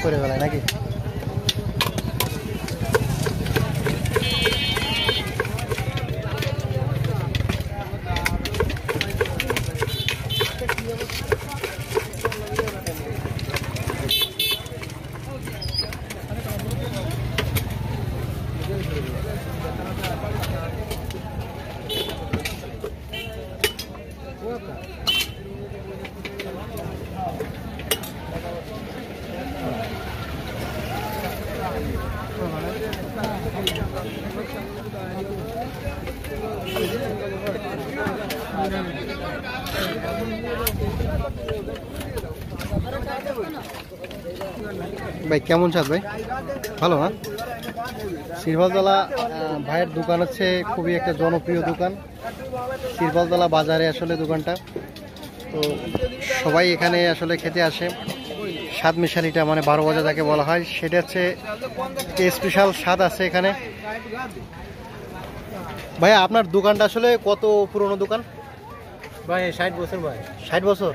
করে ফেলায় নাকি? ভাই কেমন স্বাদ ভাই? ভালো না? শিরফলতলা ভাইয়ের দোকান হচ্ছে খুবই একটা জনপ্রিয় দোকান, শিরফলতলা বাজারে আসলে দোকানটা। তো সবাই এখানে আসলে খেতে আসে। স্বাদ মিশালিটা মানে 12 ভাজা যাকে বলা হয়, সেটা হচ্ছে স্পেশাল স্বাদ আছে এখানে। ভাইয়া আপনার দোকানটা আসলে কত পুরনো দোকান? ভাই 60 বছর ভাই। 60 বছর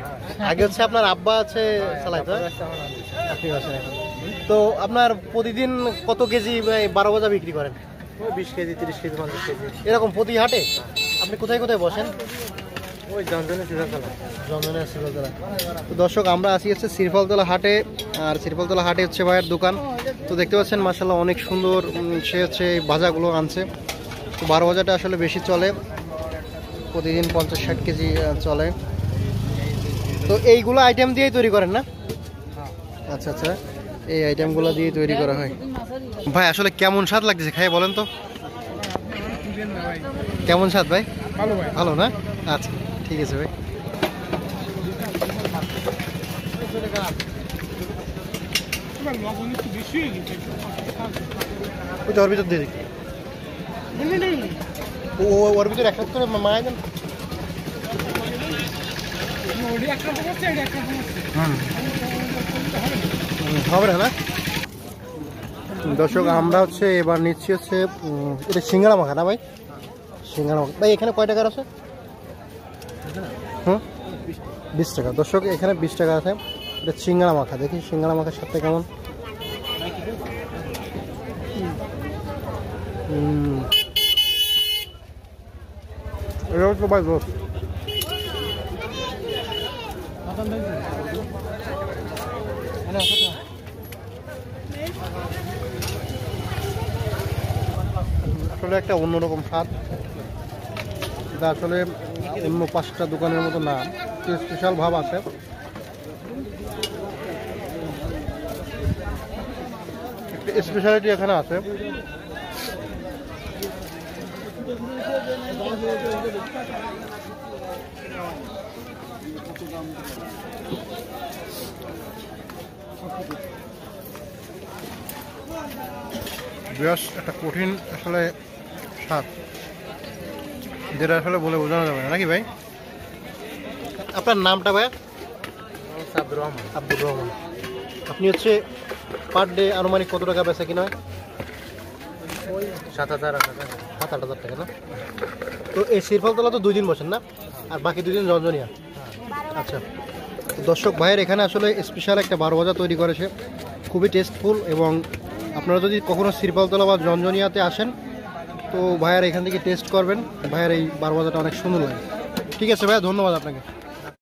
আগে হচ্ছে আপনার আব্বা আছে চালাইতো, আপনি আছেন এখন। তো আপনার প্রতিদিন কত কেজি 12 ভাজা বিক্রি করেন? 20 কেজি 30 কেজি 50 কেজি এরকম প্রতি হাটে? আপনি কোথায় কোথায় বসেন? ওই জনজনে শিরফলতলা। জনজনে শিরফলতলা। তো দর্শক আমরা আসি হচ্ছে শিরফলতলা হাটে, আর শিরফলতলা হাটে হচ্ছে ভাইয়ের দোকান। তো দেখতে পাচ্ছেন মাশাআল্লাহ অনেক সুন্দর সে হচ্ছে ভাজাগুলো আনছে। তো 12 ভাজাটা আসলে বেশি চলে, প্রতিদিন 50-60 কেজি চলে। তো এইগুলো আইটেম দিয়েই তৈরি করেন না? আচ্ছা আচ্ছা, এই আইটেমগুলো দিয়ে তৈরি করা হয়। ভাই আসলে কেমন স্বাদ লাগছে খাই বলেন তো? কেমন স্বাদ ভাই? ভালো ভাই। ভালো না? আচ্ছা ঠিক আছে ভাই। ওর ভিতর দিয়ে দেখি, ওর ভিতরে একটা করে মায়া দেন। হবে না না? দর্শক আমরা হচ্ছে এবার নিচ্ছি হচ্ছে এটা সিঙ্গাড়া মাখা না ভাই? সিঙ্গাড়া মাখা ভাই এখানে কয় টাকার আছে? 20 টাকা। দর্শক এখানে 20 টাকা আছে। এটা সিঙ্গাড়া মাখা, দেখি সিঙ্গাড়া মাখার সাথে কেমন। এটা হচ্ছে ভাই রোজ আসলে একটা অন্যরকম স্বাদ, এটা আসলে অন্য 5টা দোকানের মতো না, স্পেশাল ভাব আছে। একটা স্পেশালিটি এখানে আছে। বেশ একটা কঠিন আসলে স্বাদ, যেটা আসলে বলে বোঝানো যাবে না নাকি ভাই? আপনার নামটা ভাই? আব্দুর রহমান। আব্দুর রহমান। আপনি হচ্ছে পার ডে আনুমানিক কত টাকা বেচা কিনা হয়? 7,000 7-8 হাজার টাকা না? তো এই শিরফলতলা তো 2 দিন বসেন না, আর বাকি 2 দিন জঞ্জনিয়া? আচ্ছা। দর্শক ভাইয়ের এখানে আসলে স্পেশাল একটা 12 ভাজা তৈরি করেছে, খুবই টেস্টফুল। এবং আপনারা যদি কখনো শিরফলতলা বা জঞ্জনিয়াতে আসেন তো ভাইয়ের এখান থেকে টেস্ট করবেন, ভাইয়ের এই 12 ভাজাটা অনেক সুন্দর লাগে। ঠিক আছে ভাইয়া, ধন্যবাদ আপনাকে।